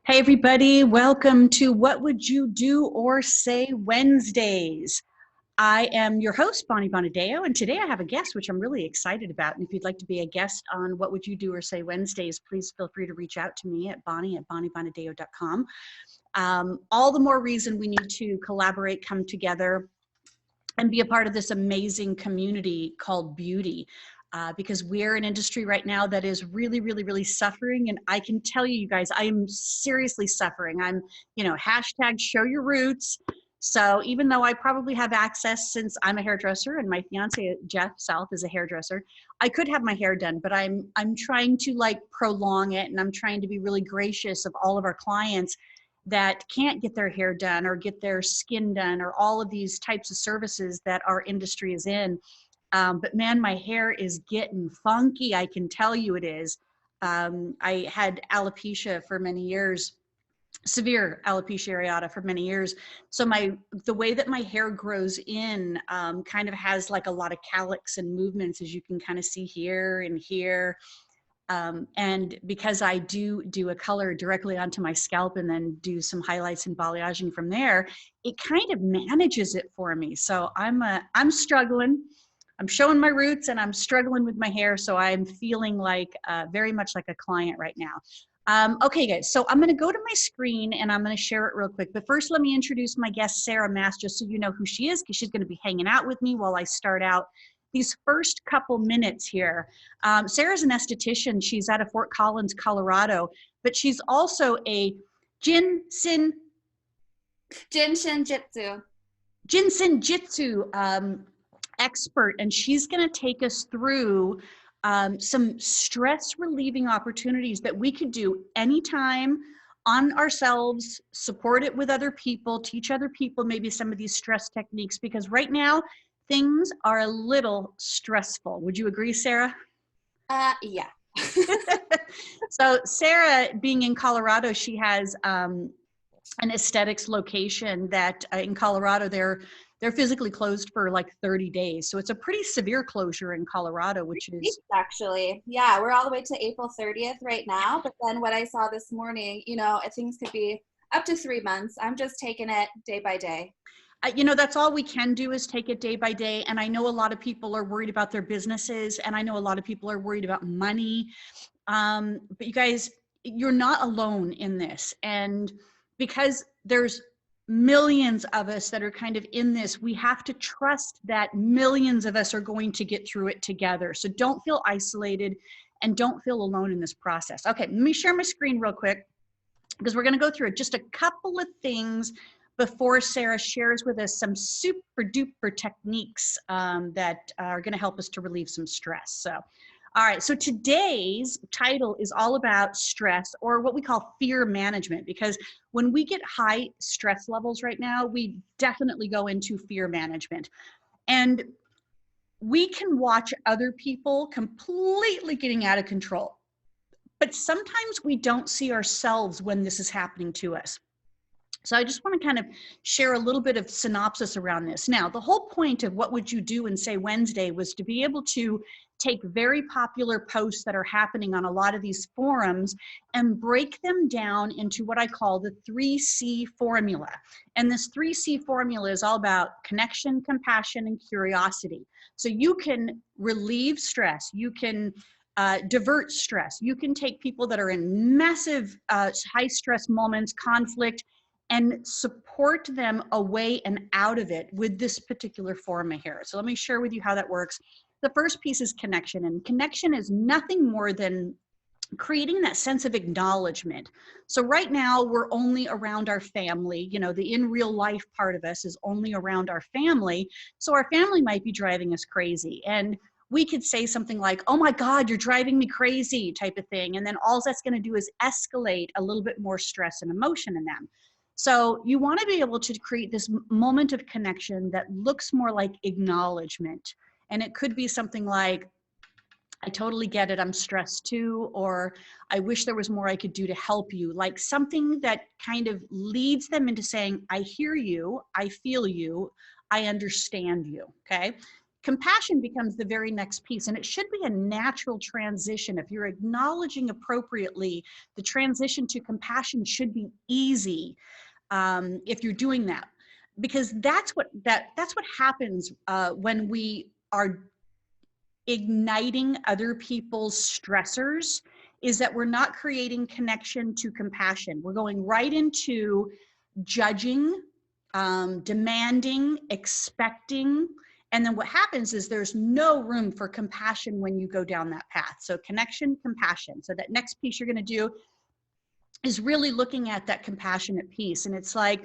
Hey everybody, welcome to What Would You Do or Say Wednesdays. I am your host, Bonnie Bonadeo, and today I have a guest, which I'm really excited about. And if you'd like to be a guest on What Would You Do or Say Wednesdays, please feel free to reach out to me at bonnie@bonniebonadeo.com. All the more reason we need to collaborate, come together, and be a part of this amazing community called beauty. Because we're an industry right now that is really, really, really suffering. And I can tell you guys, I am seriously suffering. I'm, hashtag show your roots. So even though I probably have access since I'm a hairdresser and my fiance, Jeff South, is a hairdresser, I could have my hair done, but I'm trying to prolong it. And I'm trying to be really gracious of all of our clients that can't get their hair done or get their skin done or all of these types of services that our industry is in. But man, my hair is getting funky. I can tell you it is. I had alopecia for many years, severe alopecia areata for many years. So the way that my hair grows in kind of has a lot of calyx and movements, as you can kind of see here and here. And because I do a color directly onto my scalp and then do some highlights and balayaging from there, it kind of manages it for me. So I'm struggling. I'm showing my roots and I'm struggling with my hair. So I'm feeling very much like a client right now. Okay, guys, so I'm going to go to my screen and I'm going to share it real quick. But first, let me introduce my guest, Sarah Mass, just so you know who she is, because she's going to be hanging out with me while I start out these first couple minutes here. Sarah's an esthetician. She's out of Fort Collins, Colorado, but she's also a Jinshin Jitsu expert, and she's going to take us through some stress relieving opportunities that we could do anytime on ourselves, support it with other people, teach other people maybe some of these stress techniques, because right now things are a little stressful. Would you agree, Sarah? Yeah. So Sarah, being in Colorado, she has an aesthetics location that in Colorado they're physically closed for 30 days. So it's a pretty severe closure in Colorado, which is actually, yeah, we're all the way to April 30th right now. But then what I saw this morning, things could be up to 3 months. I'm just taking it day by day. That's all we can do is take it day by day. And I know a lot of people are worried about their businesses, and I know a lot of people are worried about money. But you guys, you're not alone in this. And because there's millions of us that are kind of in this, we have to trust that millions of us are going to get through it together. So don't feel isolated and don't feel alone in this process. Okay, let me share my screen real quick, because we're going to go through just a couple of things before Sarah shares with us some super duper techniques that are going to help us to relieve some stress. So, all right, so today's title is all about stress, or what we call fear management, because when we get high stress levels right now, we definitely go into fear management. And we can watch other people completely getting out of control, but sometimes we don't see ourselves when this is happening to us. So I just want to kind of share a little bit of synopsis around this. Now, the whole point of What Would You Do and Say Wednesday was to be able to take very popular posts that are happening on a lot of these forums and break them down into what I call the 3C formula. And this 3C formula is all about connection, compassion, and curiosity. So you can relieve stress, you can divert stress, you can take people that are in massive high stress moments, conflict, and support them away and out of it with this particular form here. So let me share with you how that works. The first piece is connection, and connection is nothing more than creating that sense of acknowledgement. So right now we're only around our family, you know, the in real life part of us is only around our family. So our family might be driving us crazy. And we could say something like, oh my God, you're driving me crazy type of thing. And then all that's going to do is escalate a little bit more stress and emotion in them. So you want to be able to create this moment of connection that looks more like acknowledgement. And it could be something like, I totally get it. I'm stressed too. Or I wish there was more I could do to help you. Like something that kind of leads them into saying, I hear you, I feel you, I understand you. Okay. Compassion becomes the very next piece, and it should be a natural transition. If you're acknowledging appropriately, the transition to compassion should be easy if you're doing that, because that's what happens when we are igniting other people's stressors, is that we're not creating connection to compassion. We're going right into judging, demanding, expecting. And then what happens is there's no room for compassion when you go down that path. So connection, compassion. So that next piece you're going to do is really looking at that compassionate piece. And it's like,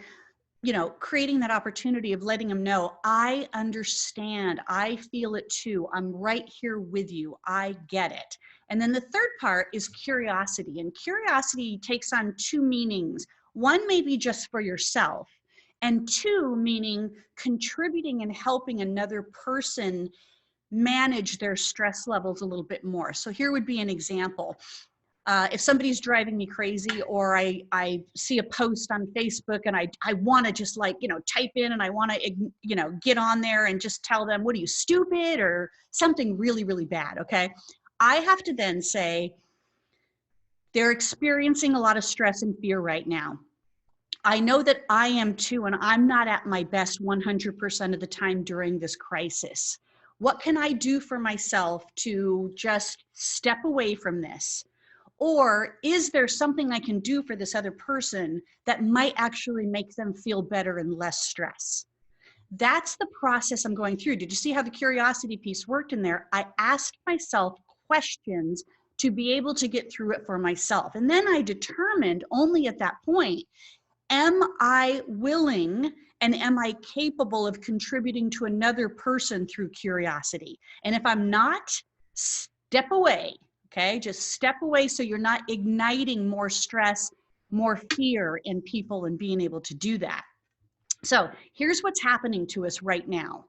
you know, creating that opportunity of letting them know, I understand, I feel it too, I'm right here with you, I get it. And then the third part is curiosity. And curiosity takes on two meanings. One may be just for yourself, and two, meaning contributing and helping another person manage their stress levels a little bit more. So here would be an example. If somebody's driving me crazy, or I see a post on Facebook and I want to just, like, you know, type in, and I want to, you know, get on there and just tell them, what are you, stupid, or something really, really bad. Okay. I have to then say, they're experiencing a lot of stress and fear right now. I know that I am too, and I'm not at my best 100% of the time during this crisis. What can I do for myself to just step away from this? Or is there something I can do for this other person that might actually make them feel better and less stress? That's the process I'm going through. Did you see how the curiosity piece worked in there? I asked myself questions to be able to get through it for myself. And then I determined only at that point, am I willing and am I capable of contributing to another person through curiosity? And if I'm not, step away. Okay, just step away so you're not igniting more stress, more fear in people, and being able to do that. So here's what's happening to us right now.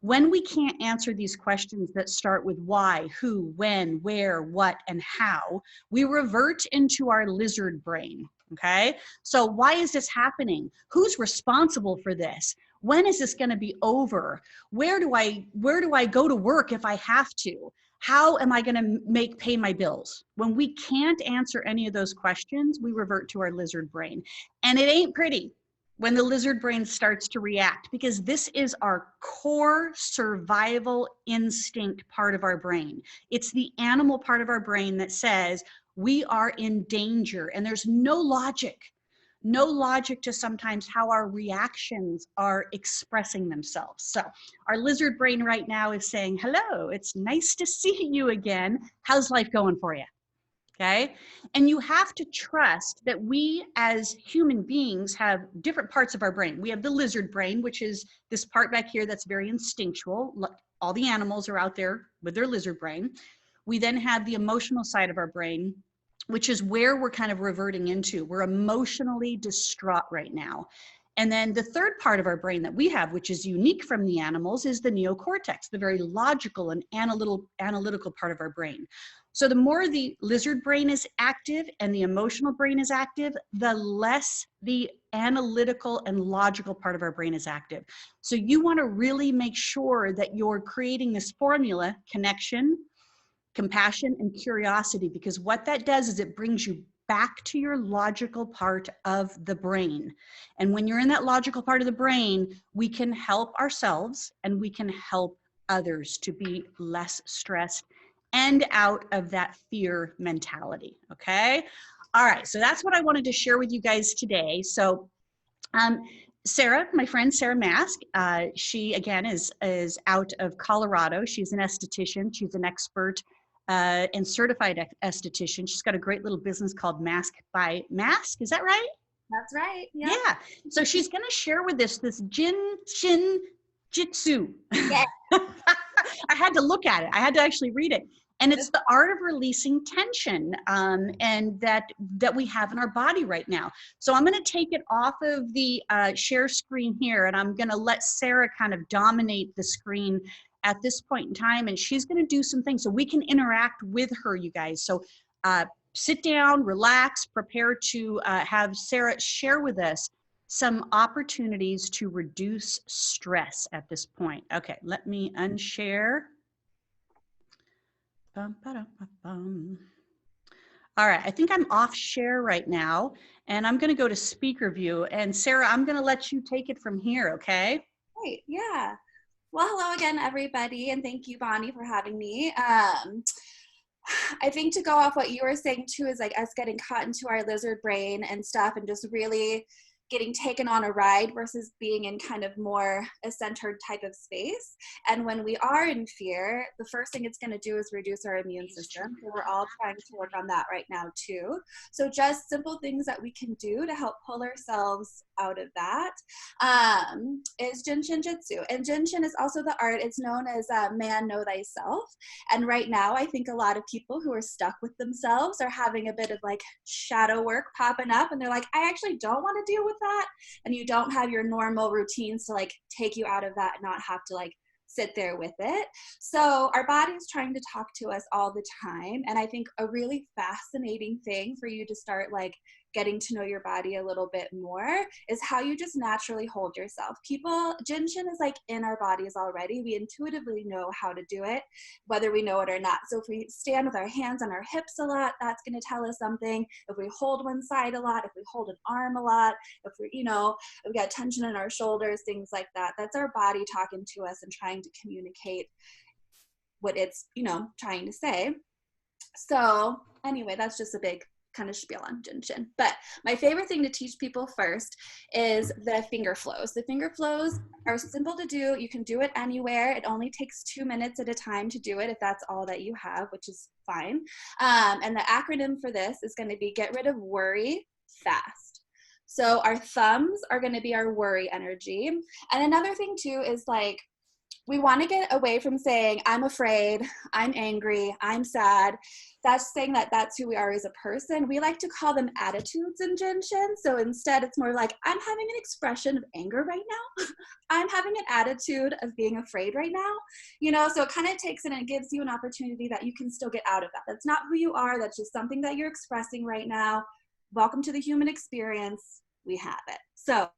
When we can't answer these questions that start with why, who, when, where, what, and how, we revert into our lizard brain. Okay, so why is this happening? Who's responsible for this? When is this going to be over? Where do I go to work if I have to? How am I going to pay my bills? When we can't answer any of those questions, we revert to our lizard brain. And it ain't pretty when the lizard brain starts to react, because this is our core survival instinct part of our brain. It's the animal part of our brain that says we are in danger, and there's no logic to sometimes how our reactions are expressing themselves. So our lizard brain right now is saying, hello, it's nice to see you again. How's life going for you? Okay. And you have to trust that we as human beings have different parts of our brain. We have the lizard brain, which is this part back here that's very instinctual. All the animals are out there with their lizard brain. We then have the emotional side of our brain, which is where we're kind of reverting into. We're emotionally distraught right now. And then the third part of our brain that we have, which is unique from the animals, is the neocortex, the very logical and analytical part of our brain. So the more the lizard brain is active and the emotional brain is active, the less the analytical and logical part of our brain is active. So you want to really make sure that you're creating this formula: connection, compassion, and curiosity, because what that does is it brings you back to your logical part of the brain. And when you're in that logical part of the brain, we can help ourselves and we can help others to be less stressed and out of that fear mentality. Okay. All right. So that's what I wanted to share with you guys today. So, Sarah, my friend Sarah Mask, she again is out of Colorado. She's an esthetician. She's an expert and certified esthetician. She's got a great little business called Mask by Mask. Is that right? That's right. Yeah. Yeah. So she's going to share with us this Shin Jitsu. Yeah. I had to look at it. I had to actually read it. And it's the art of releasing tension and that we have in our body right now. So I'm going to take it off of the share screen here, and I'm going to let Sarah kind of dominate the screen at this point in time, and she's going to do some things so we can interact with her, you guys. So sit down, relax, prepare to have Sarah share with us some opportunities to reduce stress at this point. Okay, let me unshare. Bum, ba-dum, ba-bum. All right, I think I'm off share right now, and I'm going to go to speaker view. And Sarah, I'm going to let you take it from here, okay? Great. Yeah. Well, hello again, everybody, and thank you, Bonnie, for having me. I think to go off what you were saying too is like us getting caught into our lizard brain and stuff and just really getting taken on a ride versus being in kind of more a centered type of space. And when we are in fear, the first thing it's going to do is reduce our immune system. So we're all trying to work on that right now too. So just simple things that we can do to help pull ourselves out of that is Jin Shin Jitsu. And Jin Shin is also the art. It's known as Man Know Thyself. And right now, I think a lot of people who are stuck with themselves are having a bit of like shadow work popping up. And they're like, I actually don't want to deal with that. And you don't have your normal routines to like take you out of that and not have to like sit there with it. So our body is trying to talk to us all the time. And I think a really fascinating thing for you to start like getting to know your body a little bit more is how you just naturally hold yourself. Jin Shin is like in our bodies already. We intuitively know how to do it, whether we know it or not. So if we stand with our hands on our hips a lot, that's going to tell us something. If we hold one side a lot, if we hold an arm a lot, if we got tension in our shoulders, things like that, that's our body talking to us and trying to communicate what it's, trying to say. So anyway, that's just a big kind of spiel on Jin Shin. But my favorite thing to teach people first is the finger flows. The finger flows are simple to do. You can do it anywhere. It only takes 2 minutes at a time to do it if that's all that you have, which is fine. And the acronym for this is going to be get rid of worry fast. So our thumbs are going to be our worry energy. And another thing too is like, we want to get away from saying, I'm afraid, I'm angry, I'm sad. That's saying that that's who we are as a person. We like to call them attitudes in Jin Shin. So instead, it's more like, I'm having an expression of anger right now. I'm having an attitude of being afraid right now. So it kind of takes it and it gives you an opportunity that you can still get out of that. That's not who you are. That's just something that you're expressing right now. Welcome to the human experience. We have it. So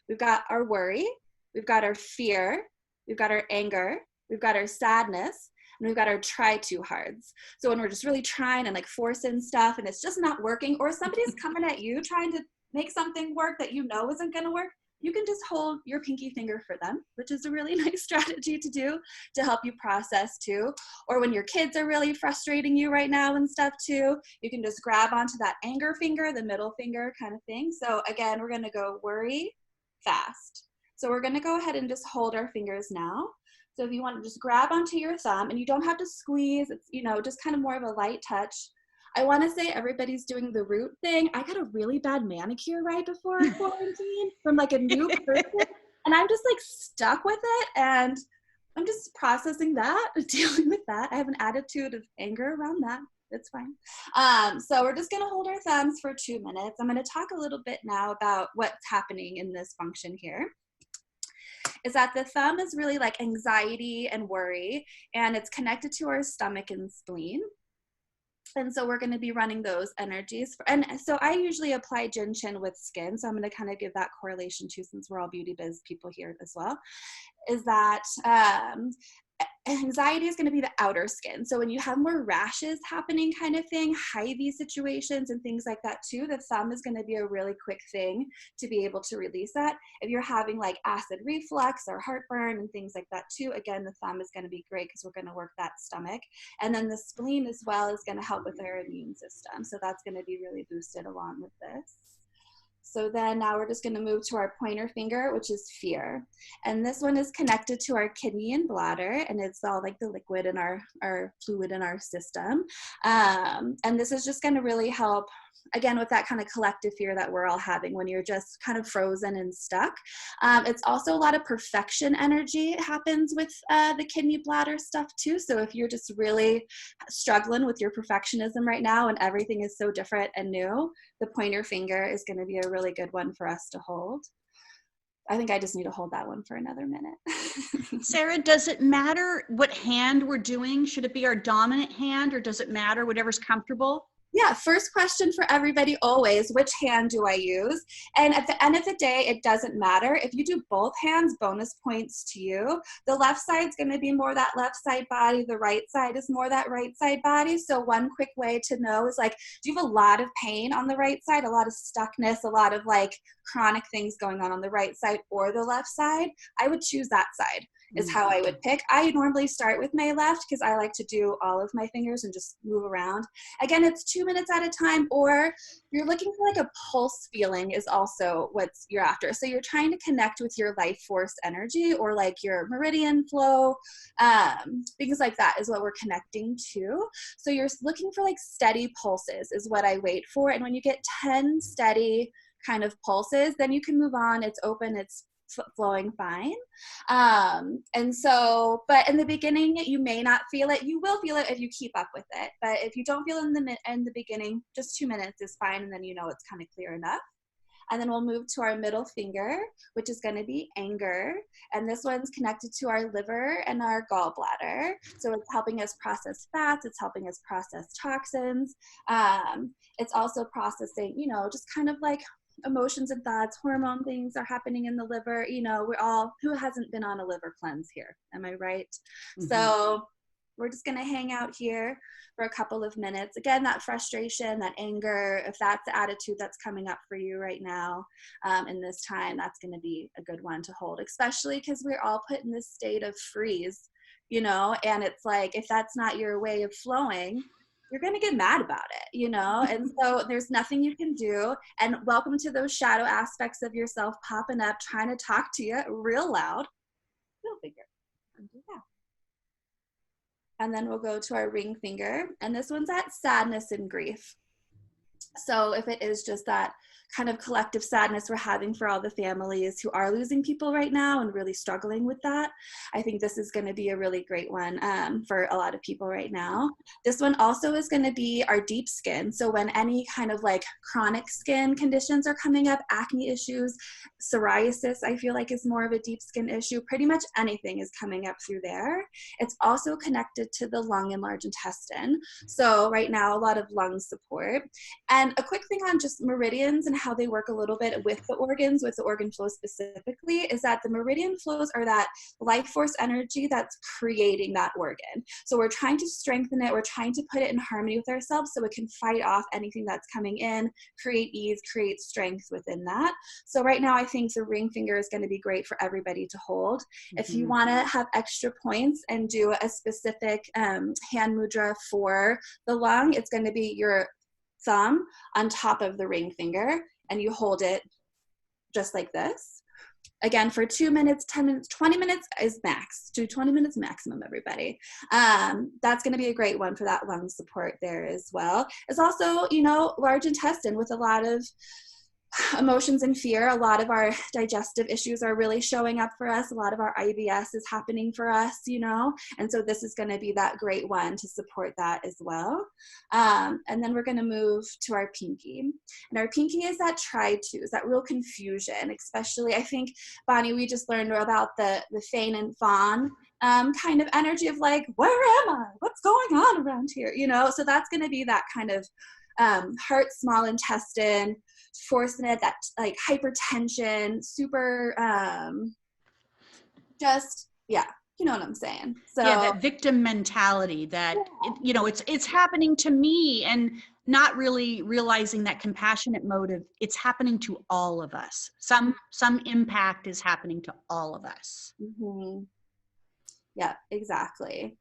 we've got our worry, we've got our fear, we've got our anger, we've got our sadness, and we've got our try too hards. So when we're just really trying and like forcing stuff and it's just not working, or somebody's coming at you trying to make something work that you know isn't going to work, you can just hold your pinky finger for them, which is a really nice strategy to do to help you process too. Or when your kids are really frustrating you right now and stuff too, you can just grab onto that anger finger, the middle finger kind of thing. So again, we're going to go worry fast. So we're going to go ahead and just hold our fingers now. So if you want to just grab onto your thumb, and you don't have to squeeze, it's, just kind of more of a light touch. I want to say everybody's doing the root thing. I got a really bad manicure right before quarantine from like a new person, and I'm just like stuck with it, and I'm just processing that, dealing with that. I have an attitude of anger around that. It's fine. So we're just going to hold our thumbs for 2 minutes. I'm going to talk a little bit now about what's happening in this function here. Is that the thumb is really like anxiety and worry, and it's connected to our stomach and spleen. And so we're going to be running those energies. And so I usually apply Jin Shin with skin. So I'm going to kind of give that correlation too, since we're all beauty biz people here as well, is that anxiety is going to be the outer skin. So when you have more rashes happening kind of thing, Hy-Vee situations and things like that too, the thumb is going to be a really quick thing to be able to release that. If you're having like acid reflux or heartburn and things like that too, again, the thumb is going to be great because we're going to work that stomach. And then the spleen as well is going to help with our immune system. So that's going to be really boosted along with this. So then now we're just going to move to our pointer finger, which is fear. And this one is connected to our kidney and bladder, and it's all like the liquid in our fluid in our system. And this is just going to really help, again, with that kind of collective fear that we're all having when you're just kind of frozen and stuck. It's also a lot of perfection energy happens with the kidney bladder stuff too. So if you're just really struggling with your perfectionism right now and everything is so different and new, the pointer finger is going to be a really good one for us to hold. I think I just need to hold that one for another minute. Sarah, does it matter what hand we're doing? Should it be our dominant hand, or does it matter whatever's comfortable? Yeah, first question for everybody always, which hand do I use? And at the end of the day, it doesn't matter. If you do both hands, bonus points to you. The left side's going to be more that left side body. The right side is more that right side body. So one quick way to know is like, do you have a lot of pain on the right side, a lot of stuckness, a lot of like chronic things going on the right side or the left side? I would choose that side. Is how I would pick. I normally start with my left because I like to do all of my fingers and just move around. Again, it's 2 minutes at a time, or you're looking for like a pulse feeling is also what you're after. So you're trying to connect with your life force energy or like your meridian flow, things like that is what we're connecting to. So you're looking for like steady pulses is what I wait for. And when you get 10 steady kind of pulses, then you can move on. It's open, it's flowing fine. And so, but in the beginning, you may not feel it. You will feel it if you keep up with it. But if you don't feel it in the beginning, just 2 minutes is fine. And then you know it's kind of clear enough. And then we'll move to our middle finger, which is going to be anger. And this one's connected to our liver and our gallbladder. So it's helping us process fats. It's helping us process toxins. It's also processing, you know, just kind of like emotions and thoughts, hormone things are happening in the liver. You know, we're all, who hasn't been on a liver cleanse here? Am I right? Mm-hmm. So we're just going to hang out here for a couple of minutes. Again, that frustration, that anger, if that's the attitude that's coming up for you right now in this time, that's going to be a good one to hold, especially because we're all put in this state of freeze, you know, and it's like, if that's not your way of flowing, you're going to get mad about it, you know? And so there's nothing you can do. And welcome to those shadow aspects of yourself popping up, trying to talk to you real loud. Middle finger. Undo that. And then we'll go to our ring finger. And this one's at sadness and grief. So if it is just that kind of collective sadness we're having for all the families who are losing people right now and really struggling with that, I think this is going to be a really great one for a lot of people right now. This one also is going to be our deep skin. So when any kind of like chronic skin conditions are coming up, acne issues, psoriasis, I feel like is more of a deep skin issue. Pretty much anything is coming up through there. It's also connected to the lung and large intestine. So right now, a lot of lung support. And a quick thing on just meridians and how they work a little bit with the organs, with the organ flow specifically, is that the meridian flows are that life force energy that's creating that organ. So we're trying to strengthen it. We're trying to put it in harmony with ourselves so it can fight off anything that's coming in, create ease, create strength within that. So right now, I think the ring finger is going to be great for everybody to hold. Mm-hmm. If you want to have extra points and do a specific hand mudra for the lung, it's going to be your thumb on top of the ring finger, and you hold it just like this. Again, for 2 minutes, 10 minutes, 20 minutes is max. Do 20 minutes maximum, everybody. That's going to be a great one for that lung support there as well. It's also, you know, large intestine with a lot of emotions and fear. A lot of our digestive issues are really showing up for us. A lot of our IBS is happening for us, you know, and so this is going to be that great one to support that as well. And then we're going to move to our pinky. And our pinky is that try-tos, that real confusion, especially, I think, Bonnie, we just learned about the feign and fawn kind of energy of like, where am I? What's going on around here? You know, so that's going to be that kind of heart, small intestine, forcing it, that like hypertension, super, just, yeah, you know what I'm saying? So yeah, that victim mentality that, yeah. You know, it's happening to me, and not really realizing that compassionate motive, it's happening to all of us. Some impact is happening to all of us. Mm-hmm. Yeah, exactly.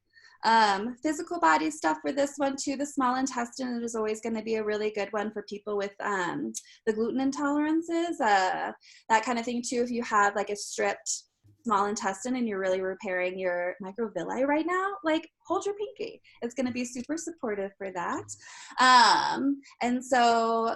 Physical body stuff for this one too. The small intestine is always going to be a really good one for people with the gluten intolerances, that kind of thing too. If you have like a stripped small intestine and you're really repairing your microvilli right now, like hold your pinky. It's going to be super supportive for that. And so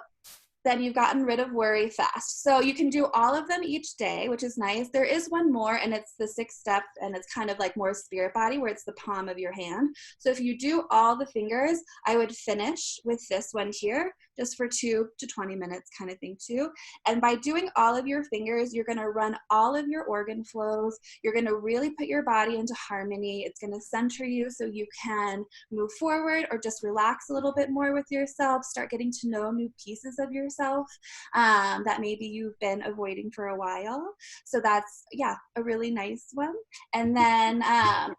then you've gotten rid of worry fast. So you can do all of them each day, which is nice. There is one more, and it's the 6th step, and it's kind of like more spirit body, where it's the palm of your hand. So if you do all the fingers, I would finish with this one here, just for 2 to 20 minutes kind of thing too. And by doing all of your fingers, you're gonna run all of your organ flows. You're gonna really put your body into harmony. It's gonna center you so you can move forward or just relax a little bit more with yourself, start getting to know new pieces of yourself that maybe you've been avoiding for a while. So that's, yeah, a really nice one. And then,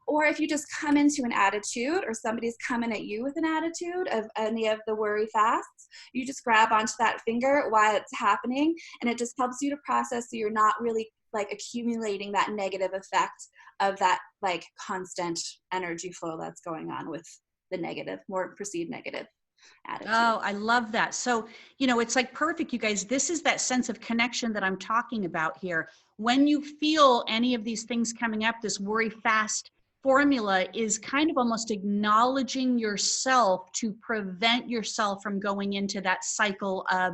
or if you just come into an attitude, or somebody's coming at you with an attitude of any of the worry fasts, you just grab onto that finger while it's happening, and it just helps you to process, so you're not really like accumulating that negative effect of that like constant energy flow that's going on with the negative, more perceived negative attitude. Oh, I love that. So, you know, it's like perfect, you guys. This is that sense of connection that I'm talking about here. When you feel any of these things coming up, this worry fast formula is kind of almost acknowledging yourself to prevent yourself from going into that cycle of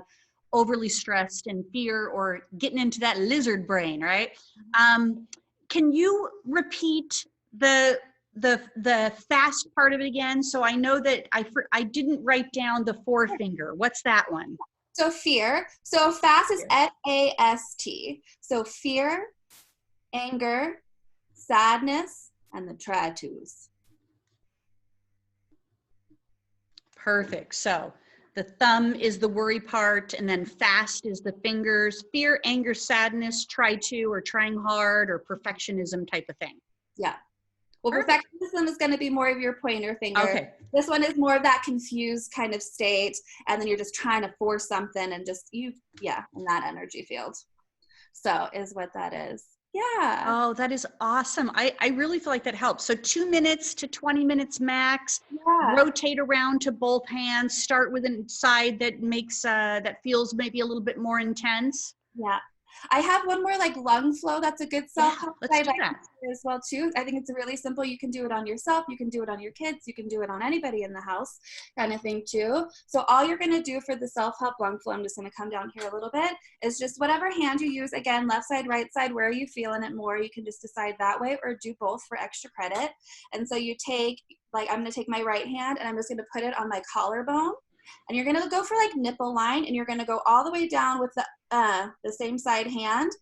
overly stressed and fear, or getting into that lizard brain, right? Can you repeat the fast part of it again? So I know that I didn't write down the forefinger. What's that one? So fear. So fast is FAST. So fear, anger, sadness, and the tratus. Perfect. So the thumb is the worry part, and then fast is the fingers. Fear, anger, sadness, try to, or trying hard, or perfectionism type of thing. Yeah. Well, Perfect. perfectionism is going to be more of your pointer finger. Okay. This one is more of that confused kind of state, and then you're just trying to force something and just in that energy field. So is what that is. Yeah. Oh, that is awesome. I really feel like that helps. So 2 minutes to 20 minutes max. Yeah. Rotate around to both hands. Start with a side that makes that feels maybe a little bit more intense. Yeah. I have one more like lung flow. That's a good self-help let's do that as well too. I think it's really simple. You can do it on yourself. You can do it on your kids. You can do it on anybody in the house kind of thing too. So all you're going to do for the self-help lung flow, I'm just going to come down here a little bit, is just whatever hand you use. Again, left side, right side, where are you feeling it more? You can just decide that way, or do both for extra credit. And so you take, like, I'm going to take my right hand and I'm just going to put it on my collarbone. And you're going to go for like nipple line, and you're going to go all the way down with the same side hand.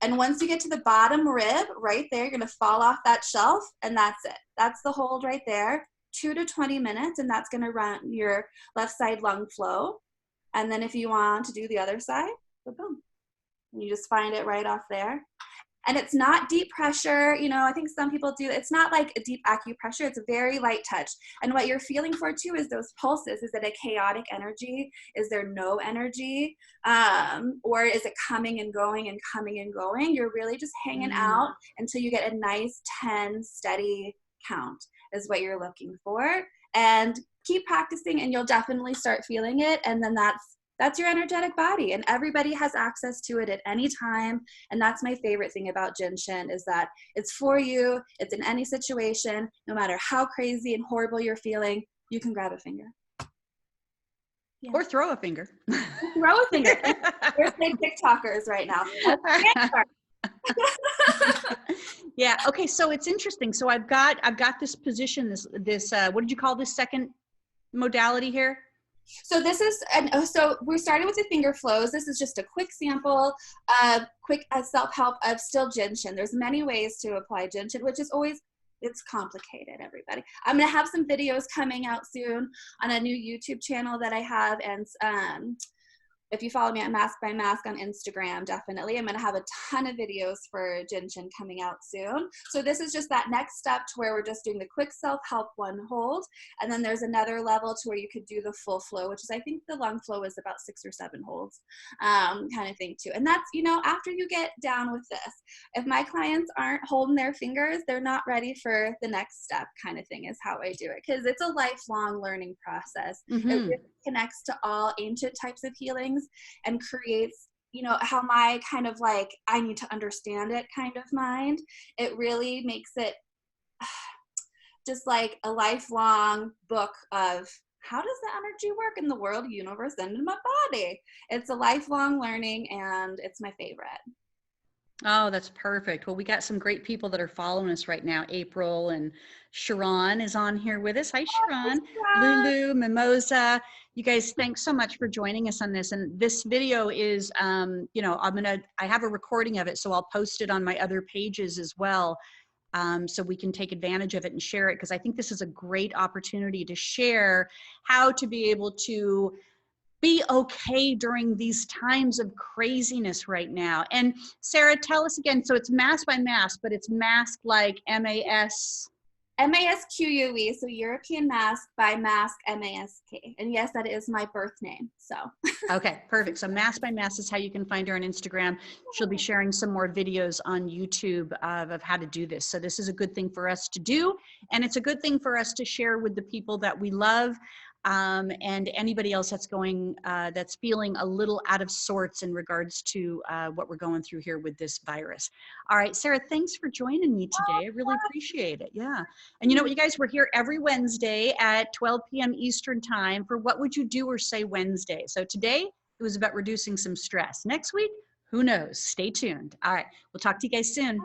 And once you get to the bottom rib right there, you're going to fall off that shelf, and that's it. That's the hold right there. 2 to 20 minutes, and that's going to run your left side lung flow. And then if you want to do the other side, boom. You just find it right off there. And it's not deep pressure. You know, I think some people do. It's not like a deep acupressure. It's a very light touch. And what you're feeling for too is those pulses. Is it a chaotic energy? Is there no energy? Or is it coming and going and coming and going? You're really just hanging out until you get a nice 10 steady count is what you're looking for. And keep practicing, and you'll definitely start feeling it. And then that's your energetic body, and everybody has access to it at any time. And that's my favorite thing about Shin, is that it's for you. It's in any situation. No matter how crazy and horrible you're feeling, you can grab a finger. Yeah. Or throw a finger. Throw a finger. We're big TikTokers right now. Yeah. Okay. So it's interesting. So I've got this position, this what did you call this second modality here? So this is, so we're starting with the finger flows. This is just a quick sample, quick self-help of still Shin. There's many ways to apply Shin, which is always, it's complicated, everybody. I'm going to have some videos coming out soon on a new YouTube channel that I have, and if you follow me at Mask by Mask on Instagram, definitely. I'm going to have a ton of videos for Shin coming out soon. So this is just that next step to where we're just doing the quick self-help one hold. And then there's another level to where you could do the full flow, which is, I think the lung flow is about 6 or 7 holds kind of thing too. And that's, you know, after you get down with this, if my clients aren't holding their fingers, they're not ready for the next step kind of thing is how I do it. Because it's a lifelong learning process. It really connects to all ancient types of healings and creates, you know, how my kind of like, I need to understand it kind of mind. It really makes it just like a lifelong book of how does the energy work in the world, universe, and in my body. It's a lifelong learning, and it's my favorite. Oh, that's perfect. Well, we got some great people that are following us right now. April and Sharon is on here with us. Hi, Sharon. Lulu, Mimosa. You guys, thanks so much for joining us on this. And this video is, you know, I have a recording of it, so I'll post it on my other pages as well. So we can take advantage of it and share it, because I think this is a great opportunity to share how to be able to be okay during these times of craziness right now. And Sarah, tell us again, so it's mask by mask, but it's mask like M-A-S? M-A-S-Q-U-E, so European Mask by Mask, M-A-S-K. And yes, that is my birth name, so. Okay, perfect. So Mask by Mask is how you can find her on Instagram. She'll be sharing some more videos on YouTube of how to do this. So this is a good thing for us to do, and it's a good thing for us to share with the people that we love, and anybody else that's going, that's feeling a little out of sorts in regards to what we're going through here with this virus. All right, Sarah, thanks for joining me today. I really appreciate it. Yeah. And you know what, you guys, we're here every Wednesday at 12 p.m. Eastern time for What Would You Do or Say Wednesday. So today it was about reducing some stress. Next week, who knows? Stay tuned. All right, we'll talk to you guys soon.